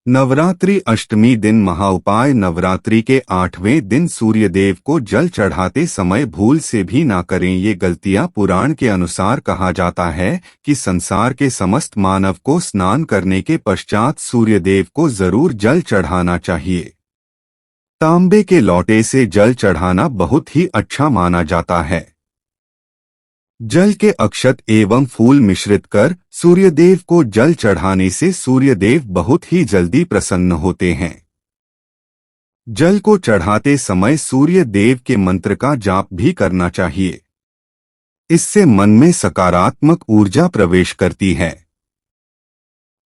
नवरात्रि अष्टमी दिन महाउपाय। नवरात्रि के 8वें दिन सूर्यदेव को जल चढ़ाते समय भूल से भी ना करें ये गलतियां। पुराण के अनुसार कहा जाता है कि संसार के समस्त मानव को स्नान करने के पश्चात सूर्यदेव को जरूर जल चढ़ाना चाहिए। तांबे के लोटे से जल चढ़ाना बहुत ही अच्छा माना जाता है। जल के अक्षत एवं फूल मिश्रित कर सूर्यदेव को जल चढ़ाने से सूर्यदेव बहुत ही जल्दी प्रसन्न होते हैं। जल को चढ़ाते समय सूर्य देव के मंत्र का जाप भी करना चाहिए। इससे मन में सकारात्मक ऊर्जा प्रवेश करती है।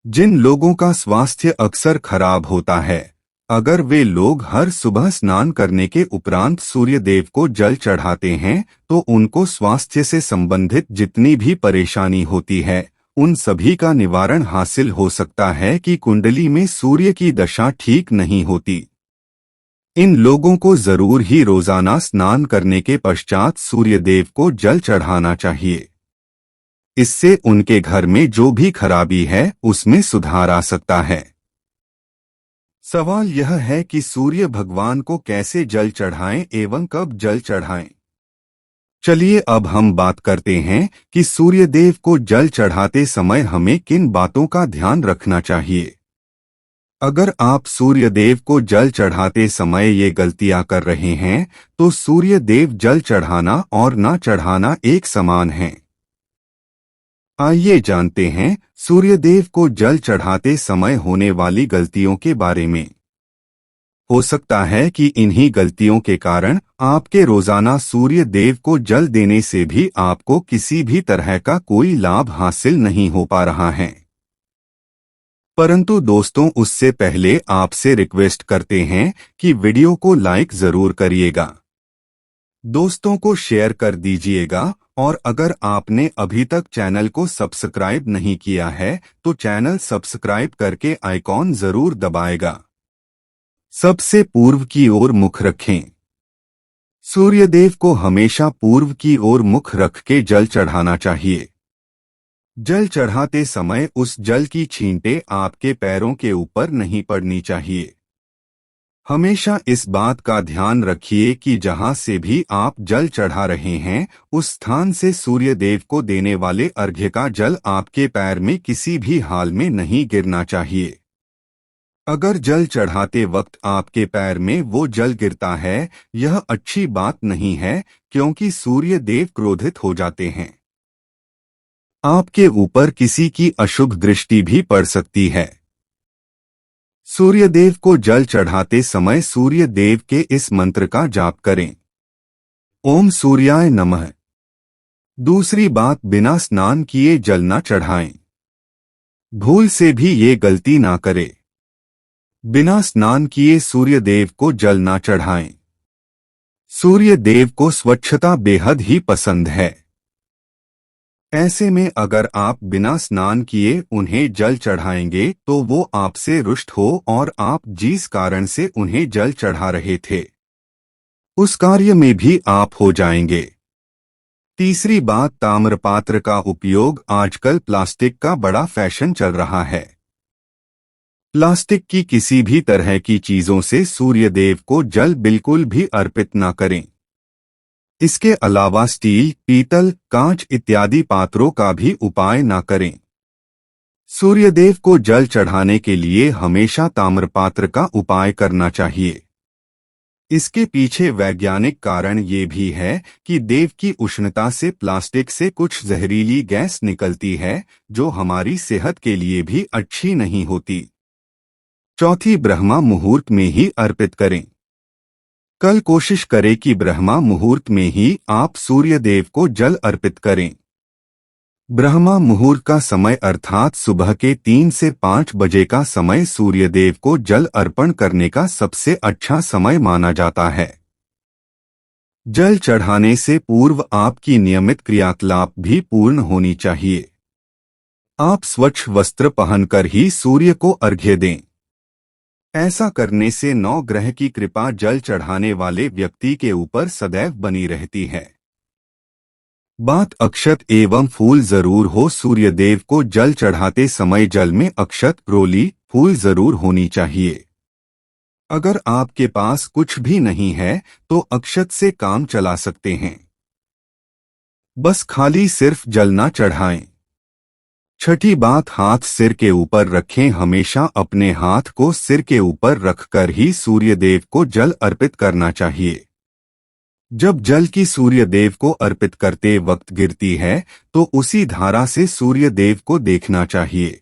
जिन लोगों का स्वास्थ्य अक्सर खराब होता है, अगर वे लोग हर सुबह स्नान करने के उपरांत सूर्यदेव को जल चढ़ाते हैं तो उनको स्वास्थ्य से संबंधित जितनी भी परेशानी होती है उन सभी का निवारण हासिल हो सकता है कि कुंडली में सूर्य की दशा ठीक नहीं होती। इन लोगों को जरूर ही रोजाना स्नान करने के पश्चात सूर्यदेव को जल चढ़ाना चाहिए। इससे उनके घर में जो भी खराबी है उसमें सुधार आ सकता है। सवाल यह है कि सूर्य भगवान को कैसे जल चढ़ाएं एवं कब जल चढ़ाएं। चलिए अब हम बात करते हैं कि सूर्यदेव को जल चढ़ाते समय हमें किन बातों का ध्यान रखना चाहिए। अगर आप सूर्यदेव को जल चढ़ाते समय ये गलतियां कर रहे हैं तो सूर्यदेव जल चढ़ाना और ना चढ़ाना एक समान है। आइए जानते हैं सूर्यदेव को जल चढ़ाते समय होने वाली गलतियों के बारे में। हो सकता है कि इन्हीं गलतियों के कारण आपके रोजाना सूर्यदेव को जल देने से भी आपको किसी भी तरह का कोई लाभ हासिल नहीं हो पा रहा है। परंतु दोस्तों, उससे पहले आपसे रिक्वेस्ट करते हैं कि वीडियो को लाइक जरूर करिएगा, दोस्तों को शेयर कर दीजिएगा और अगर आपने अभी तक चैनल को सब्सक्राइब नहीं किया है तो चैनल सब्सक्राइब करके आइकॉन जरूर दबाएगा। सबसे पूर्व की ओर मुख रखें। सूर्यदेव को हमेशा पूर्व की ओर मुख रख के जल चढ़ाना चाहिए। जल चढ़ाते समय उस जल की छींटे आपके पैरों के ऊपर नहीं पड़नी चाहिए। हमेशा इस बात का ध्यान रखिए कि जहां से भी आप जल चढ़ा रहे हैं उस स्थान से सूर्यदेव को देने वाले अर्घ्य का जल आपके पैर में किसी भी हाल में नहीं गिरना चाहिए। अगर जल चढ़ाते वक्त आपके पैर में वो जल गिरता है, यह अच्छी बात नहीं है क्योंकि सूर्यदेव क्रोधित हो जाते हैं। आपके ऊपर किसी की अशुभ दृष्टि भी पड़ सकती है। सूर्यदेव को जल चढ़ाते समय सूर्यदेव के इस मंत्र का जाप करें, ओम सूर्याय नमः। दूसरी बात, बिना स्नान किए जल न चढ़ाएं। भूल से भी ये गलती ना करें। बिना स्नान किए सूर्यदेव को जल ना चढ़ाएं। सूर्यदेव को स्वच्छता बेहद ही पसंद है। ऐसे में अगर आप बिना स्नान किए उन्हें जल चढ़ाएंगे तो वो आपसे रुष्ट हो और आप जिस कारण से उन्हें जल चढ़ा रहे थे उस कार्य में भी आप हो जाएंगे। तीसरी बात, ताम्रपात्र का उपयोग। आजकल प्लास्टिक का बड़ा फैशन चल रहा है। प्लास्टिक की किसी भी तरह की चीजों से सूर्यदेव को जल बिल्कुल भी अर्पित न करें। इसके अलावा स्टील, पीतल, कांच इत्यादि पात्रों का भी उपाय न करें। सूर्यदेव को जल चढ़ाने के लिए हमेशा ताम्रपात्र का उपाय करना चाहिए। इसके पीछे वैज्ञानिक कारण ये भी है कि देव की उष्णता से प्लास्टिक से कुछ जहरीली गैस निकलती है जो हमारी सेहत के लिए भी अच्छी नहीं होती। चौथी, ब्रह्मा मुहूर्त में ही अर्पित करें। कल कोशिश करें कि ब्रह्मा मुहूर्त में ही आप सूर्यदेव को जल अर्पित करें। ब्रह्मा मुहूर्त का समय अर्थात सुबह के 3 से 5 बजे का समय सूर्यदेव को जल अर्पण करने का सबसे अच्छा समय माना जाता है। जल चढ़ाने से पूर्व आपकी नियमित क्रियाकलाप भी पूर्ण होनी चाहिए। आप स्वच्छ वस्त्र पहनकर ही सूर्य को अर्घ्य दें। ऐसा करने से 9 ग्रह की कृपा जल चढ़ाने वाले व्यक्ति के ऊपर सदैव बनी रहती है। बात अक्षत एवं फूल जरूर हो। सूर्यदेव को जल चढ़ाते समय जल में अक्षत, रोली, फूल जरूर होनी चाहिए। अगर आपके पास कुछ भी नहीं है तो अक्षत से काम चला सकते हैं। बस खाली सिर्फ जल ना चढ़ाएं। छठी बात, हाथ सिर के ऊपर रखें। हमेशा अपने हाथ को सिर के ऊपर रखकर ही सूर्य देव को जल अर्पित करना चाहिए। जब जल की सूर्य देव को अर्पित करते वक्त गिरती है तो उसी धारा से सूर्य देव को देखना चाहिए।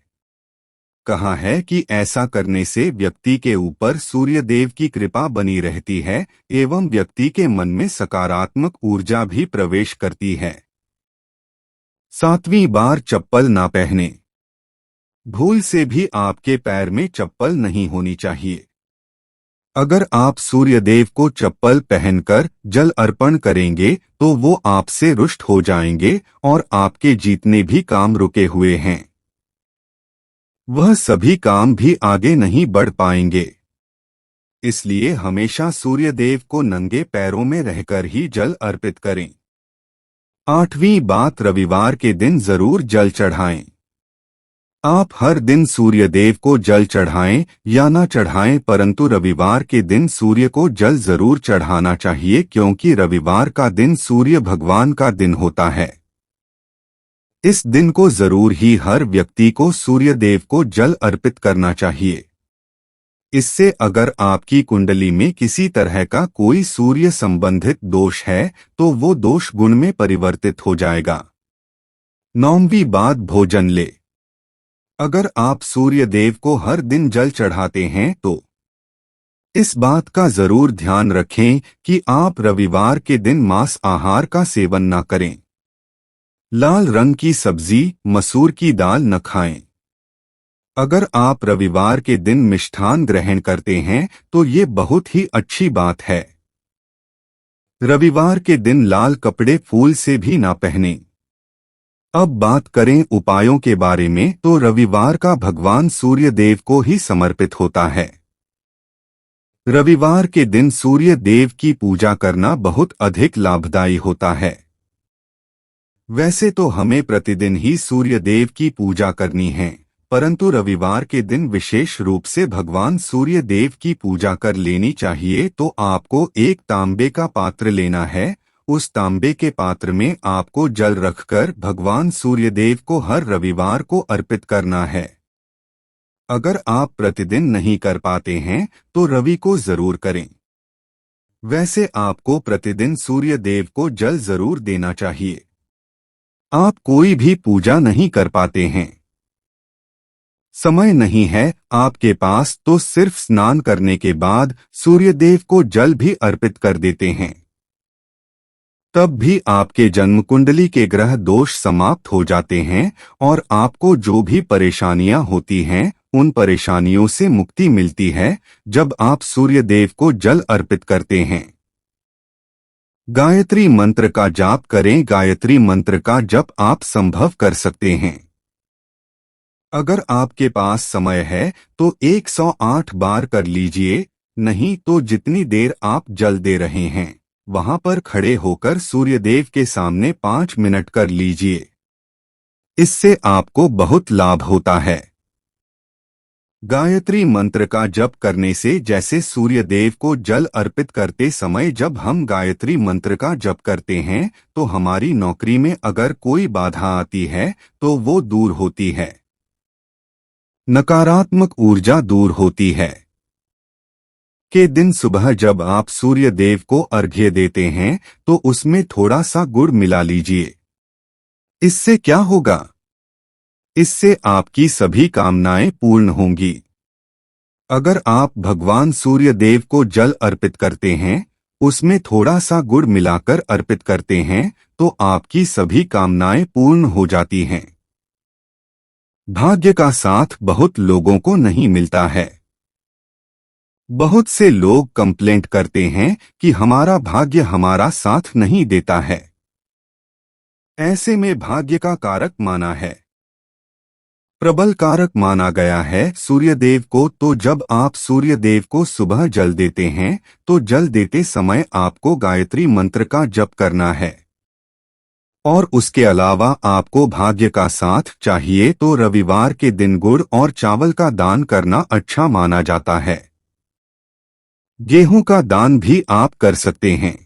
कहा है कि ऐसा करने से व्यक्ति के ऊपर सूर्य देव की कृपा बनी रहती है एवं व्यक्ति के मन में सकारात्मक ऊर्जा भी प्रवेश करती है। 7वीं बार, चप्पल ना पहने। भूल से भी आपके पैर में चप्पल नहीं होनी चाहिए। अगर आप सूर्य देव को चप्पल पहनकर जल अर्पण करेंगे तो वो आपसे रुष्ट हो जाएंगे और आपके जितने भी काम रुके हुए हैं वह सभी काम भी आगे नहीं बढ़ पाएंगे। इसलिए हमेशा सूर्य देव को नंगे पैरों में रहकर ही जल अर्पित करें। 8वीं बात, रविवार के दिन जरूर जल चढ़ाएं। आप हर दिन सूर्य देव को जल चढ़ाएं या ना चढ़ाएं, परंतु रविवार के दिन सूर्य को जल जरूर चढ़ाना चाहिए, क्योंकि रविवार का दिन सूर्य भगवान का दिन होता है। इस दिन को जरूर ही हर व्यक्ति को सूर्य देव को जल अर्पित करना चाहिए। इससे अगर आपकी कुंडली में किसी तरह का कोई सूर्य संबंधित दोष है तो वो दोष गुण में परिवर्तित हो जाएगा। 9वीं बात, भोजन ले। अगर आप सूर्य देव को हर दिन जल चढ़ाते हैं तो इस बात का जरूर ध्यान रखें कि आप रविवार के दिन मांस आहार का सेवन न करें। लाल रंग की सब्जी, मसूर की दाल न खाएं। अगर आप रविवार के दिन मिष्ठान ग्रहण करते हैं तो ये बहुत ही अच्छी बात है। रविवार के दिन लाल कपड़े फूल से भी ना पहनें। अब बात करें उपायों के बारे में, तो रविवार का भगवान सूर्य देव को ही समर्पित होता है। रविवार के दिन सूर्य देव की पूजा करना बहुत अधिक लाभदायी होता है। वैसे तो हमें प्रतिदिन ही सूर्य देव की पूजा करनी है, परंतु रविवार के दिन विशेष रूप से भगवान सूर्य देव की पूजा कर लेनी चाहिए। तो आपको एक तांबे का पात्र लेना है। उस तांबे के पात्र में आपको जल रखकर भगवान सूर्य देव को हर रविवार को अर्पित करना है। अगर आप प्रतिदिन नहीं कर पाते हैं तो रवि को जरूर करें। वैसे आपको प्रतिदिन सूर्य देव को जल जरूर देना चाहिए। आप कोई भी पूजा नहीं कर पाते हैं, समय नहीं है आपके पास, तो सिर्फ स्नान करने के बाद सूर्य देव को जल भी अर्पित कर देते हैं। तब भी आपके जन्म कुंडली के ग्रह दोष समाप्त हो जाते हैं और आपको जो भी परेशानियां होती हैं उन परेशानियों से मुक्ति मिलती है जब आप सूर्य देव को जल अर्पित करते हैं। गायत्री मंत्र का जाप करें। गायत्री मंत्र का जप आप संभव कर सकते हैं। अगर आपके पास समय है तो 108 बार कर लीजिए, नहीं तो जितनी देर आप जल दे रहे हैं वहां पर खड़े होकर सूर्यदेव के सामने 5 मिनट कर लीजिए। इससे आपको बहुत लाभ होता है। गायत्री मंत्र का जप करने से, जैसे सूर्यदेव को जल अर्पित करते समय जब हम गायत्री मंत्र का जप करते हैं तो हमारी नौकरी में अगर कोई बाधा आती है तो वो दूर होती है, नकारात्मक ऊर्जा दूर होती है। के दिन सुबह जब आप सूर्य देव को अर्घ्य देते हैं तो उसमें थोड़ा सा गुड़ मिला लीजिए। इससे क्या होगा? इससे आपकी सभी कामनाएं पूर्ण होंगी। अगर आप भगवान सूर्य देव को जल अर्पित करते हैं, उसमें थोड़ा सा गुड़ मिलाकर अर्पित करते हैं तो आपकी सभी कामनाएं पूर्ण हो जाती हैं। भाग्य का साथ बहुत लोगों को नहीं मिलता है। बहुत से लोग कंप्लेंट करते हैं कि हमारा भाग्य हमारा साथ नहीं देता है। ऐसे में भाग्य का कारक माना है, प्रबल कारक माना गया है सूर्यदेव को। तो जब आप सूर्यदेव को सुबह जल देते हैं तो जल देते समय आपको गायत्री मंत्र का जप करना है। और उसके अलावा आपको भाग्य का साथ चाहिए तो रविवार के दिन गुड़ और चावल का दान करना अच्छा माना जाता है। गेहूं का दान भी आप कर सकते हैं।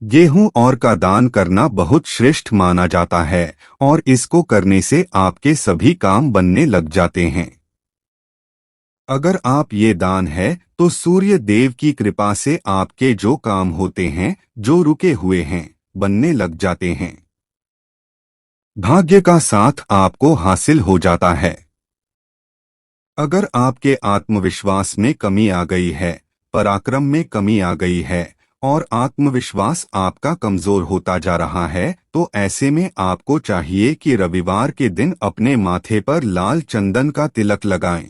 गेहूं और का दान करना बहुत श्रेष्ठ माना जाता है और इसको करने से आपके सभी काम बनने लग जाते हैं। अगर आप ये दान है तो सूर्य देव की कृपा से आपके जो काम होते हैं, जो रुके हुए हैं, बनने लग जाते हैं। भाग्य का साथ आपको हासिल हो जाता है। अगर आपके आत्मविश्वास में कमी आ गई है, पराक्रम में कमी आ गई है और आत्मविश्वास आपका कमजोर होता जा रहा है, तो ऐसे में आपको चाहिए कि रविवार के दिन अपने माथे पर लाल चंदन का तिलक लगाएं।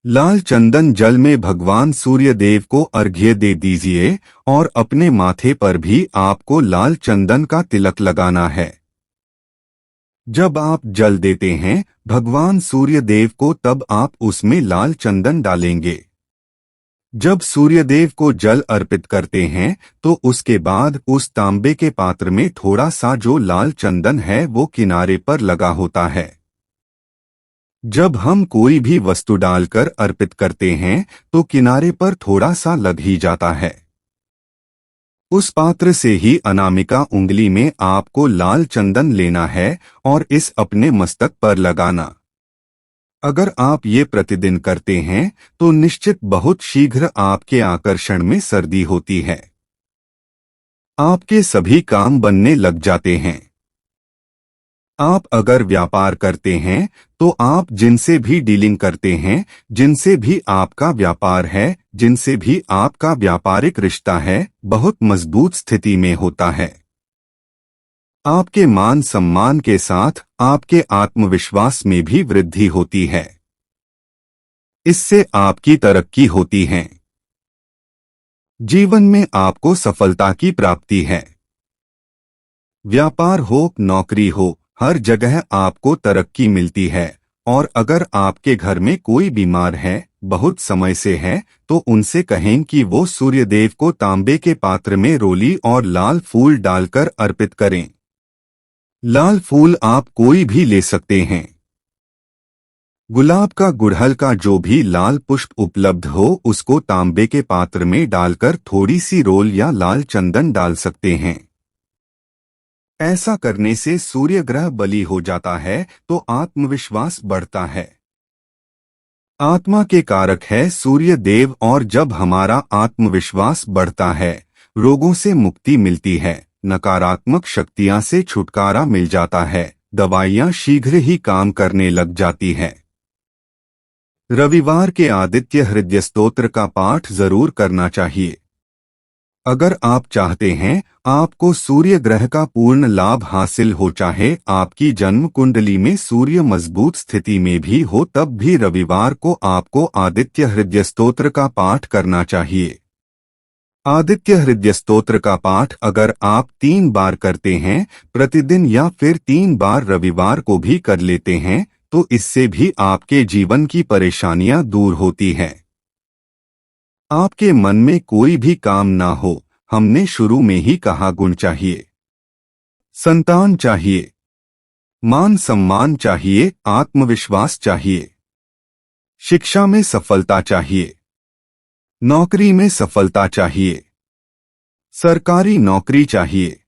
लाल चंदन जल में भगवान सूर्य देव को अर्घ्य दे दीजिए और अपने माथे पर भी आपको लाल चंदन का तिलक लगाना है। जब आप जल देते हैं भगवान सूर्य देव को, तब आप उसमें लाल चंदन डालेंगे। जब सूर्यदेव को जल अर्पित करते हैं तो उसके बाद उस तांबे के पात्र में थोड़ा सा जो लाल चंदन है वो किनारे पर लगा होता है। जब हम कोई भी वस्तु डालकर अर्पित करते हैं तो किनारे पर थोड़ा सा लग ही जाता है। उस पात्र से ही अनामिका उंगली में आपको लाल चंदन लेना है और इस अपने मस्तक पर लगाना। अगर आप ये प्रतिदिन करते हैं तो निश्चित बहुत शीघ्र आपके आकर्षण में सर्दी होती है। आपके सभी काम बनने लग जाते हैं। आप अगर व्यापार करते हैं तो आप जिनसे भी डीलिंग करते हैं, जिनसे भी आपका व्यापार है, जिनसे भी आपका व्यापारिक रिश्ता है, बहुत मजबूत स्थिति में होता है। आपके मान सम्मान के साथ आपके आत्मविश्वास में भी वृद्धि होती है। इससे आपकी तरक्की होती है। जीवन में आपको सफलता की प्राप्ति है। व्यापार हो, नौकरी हो, हर जगह आपको तरक्की मिलती है। और अगर आपके घर में कोई बीमार है, बहुत समय से है, तो उनसे कहें कि वो सूर्यदेव को तांबे के पात्र में रोली और लाल फूल डालकर अर्पित करें। लाल फूल आप कोई भी ले सकते हैं। गुलाब का, गुड़हल का, जो भी लाल पुष्प उपलब्ध हो उसको तांबे के पात्र में डालकर थोड़ी सी रोल या लाल चंदन डाल सकते हैं। ऐसा करने से सूर्य ग्रह बली हो जाता है तो आत्मविश्वास बढ़ता है। आत्मा के कारक है सूर्य देव और जब हमारा आत्मविश्वास बढ़ता है, रोगों से मुक्ति मिलती है, नकारात्मक शक्तियां से छुटकारा मिल जाता है, दवाइयां शीघ्र ही काम करने लग जाती है। रविवार के आदित्य हृदय स्तोत्र का पाठ जरूर करना चाहिए। अगर आप चाहते हैं आपको सूर्य ग्रह का पूर्ण लाभ हासिल हो, चाहे आपकी जन्म कुंडली में सूर्य मजबूत स्थिति में भी हो, तब भी रविवार को आपको आदित्य हृदय स्तोत्र का पाठ करना चाहिए। आदित्य हृदय स्तोत्र का पाठ अगर आप 3 बार करते हैं प्रतिदिन या फिर 3 बार रविवार को भी कर लेते हैं तो इससे भी आपके जीवन की परेशानियां दूर होती हैं। आपके मन में कोई भी काम ना हो, हमने शुरू में ही कहा, गुण चाहिए, संतान चाहिए, मान सम्मान चाहिए, आत्मविश्वास चाहिए, शिक्षा में सफलता चाहिए, नौकरी में सफलता चाहिए, सरकारी नौकरी चाहिए।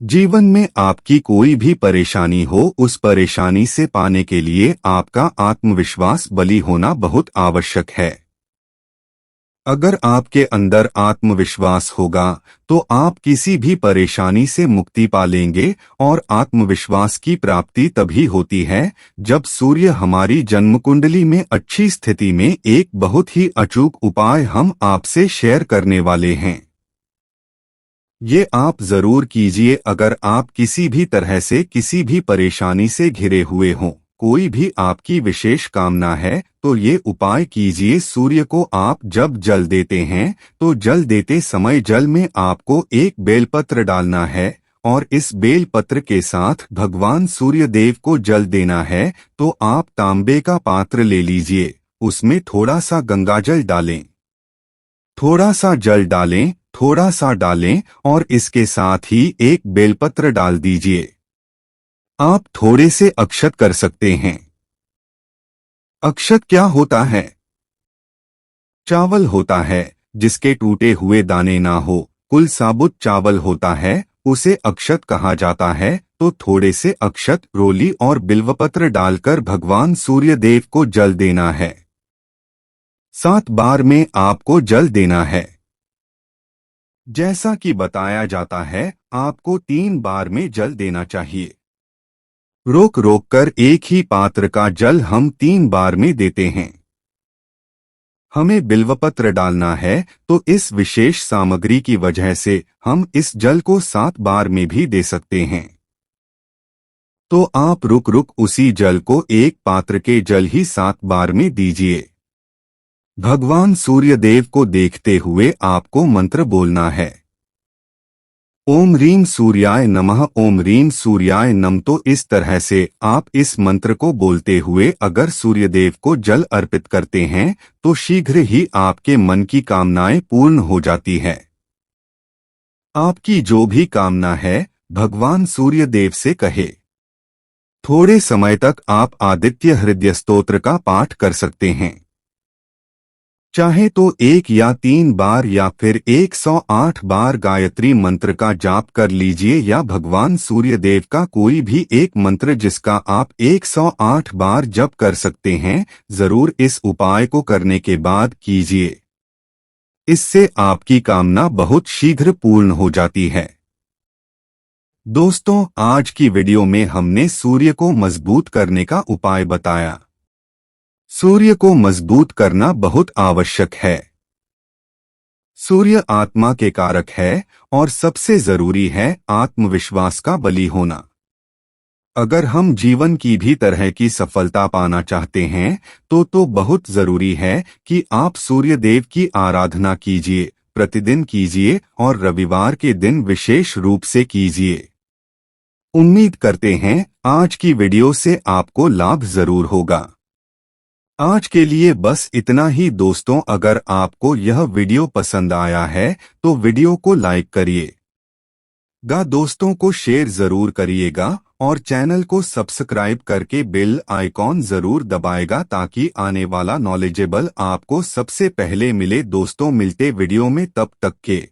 जीवन में आपकी कोई भी परेशानी हो, उस परेशानी से पाने के लिए आपका आत्मविश्वास बली होना बहुत आवश्यक है। अगर आपके अंदर आत्मविश्वास होगा तो आप किसी भी परेशानी से मुक्ति पा लेंगे और आत्मविश्वास की प्राप्ति तभी होती है जब सूर्य हमारी जन्म कुंडली में अच्छी स्थिति में। एक बहुत ही अचूक उपाय हम आपसे शेयर करने वाले हैं, ये आप जरूर कीजिए। अगर आप किसी भी तरह से किसी भी परेशानी से घिरे हुए हों, कोई भी आपकी विशेष कामना है, तो ये उपाय कीजिए। सूर्य को आप जब जल देते हैं तो जल देते समय जल में आपको एक बेलपत्र डालना है और इस बेलपत्र के साथ भगवान सूर्यदेव को जल देना है। तो आप तांबे का पात्र ले लीजिए, उसमें थोड़ा सा गंगाजल डालें, थोड़ा सा जल डालें थोड़ा सा डालें और इसके साथ ही एक बेलपत्र डाल दीजिए। आप थोड़े से अक्षत कर सकते हैं। अक्षत क्या होता है? चावल होता है जिसके टूटे हुए दाने ना हो, कुल साबुत चावल होता है, उसे अक्षत कहा जाता है। तो थोड़े से अक्षत, रोली और बिल्वपत्र डालकर भगवान सूर्य देव को जल देना है। 7 बार में आपको जल देना है। जैसा कि बताया जाता है, आपको 3 बार में जल देना चाहिए। रोक रोक कर एक ही पात्र का जल हम 3 बार में देते हैं। हमें बिल्वपत्र डालना है, तो इस विशेष सामग्री की वजह से हम इस जल को 7 बार में भी दे सकते हैं। तो आप रुक रुक उसी जल को एक पात्र के जल ही 7 बार में दीजिए। भगवान सूर्यदेव को देखते हुए आपको मंत्र बोलना है। ओम रीम सूर्याय नमः, ओम रीम सूर्याय नम। तो इस तरह से आप इस मंत्र को बोलते हुए अगर सूर्यदेव को जल अर्पित करते हैं तो शीघ्र ही आपके मन की कामनाएं पूर्ण हो जाती है। आपकी जो भी कामना है भगवान सूर्यदेव से कहे। थोड़े समय तक आप आदित्य हृदय स्तोत्र का पाठ कर सकते हैं। चाहे तो 1 या 3 बार या फिर 108 बार गायत्री मंत्र का जाप कर लीजिए, या भगवान सूर्यदेव का कोई भी एक मंत्र जिसका आप 108 बार जप कर सकते हैं, जरूर इस उपाय को करने के बाद कीजिए। इससे आपकी कामना बहुत शीघ्र पूर्ण हो जाती है। दोस्तों, आज की वीडियो में हमने सूर्य को मजबूत करने का उपाय बताया। सूर्य को मजबूत करना बहुत आवश्यक है। सूर्य आत्मा के कारक है और सबसे जरूरी है आत्मविश्वास का बली होना। अगर हम जीवन की भी तरह की सफलता पाना चाहते हैं तो बहुत जरूरी है कि आप सूर्यदेव की आराधना कीजिए, प्रतिदिन कीजिए और रविवार के दिन विशेष रूप से कीजिए। उम्मीद करते हैं आज की वीडियो से आपको लाभ जरूर होगा। आज के लिए बस इतना ही दोस्तों। अगर आपको यह वीडियो पसंद आया है तो वीडियो को लाइक करिएगा, दोस्तों को शेयर जरूर करिएगा और चैनल को सब्सक्राइब करके बेल आइकॉन जरूर दबाएगा ताकि आने वाला नॉलेजेबल आपको सबसे पहले मिले। दोस्तों, मिलते वीडियो में, तब तक के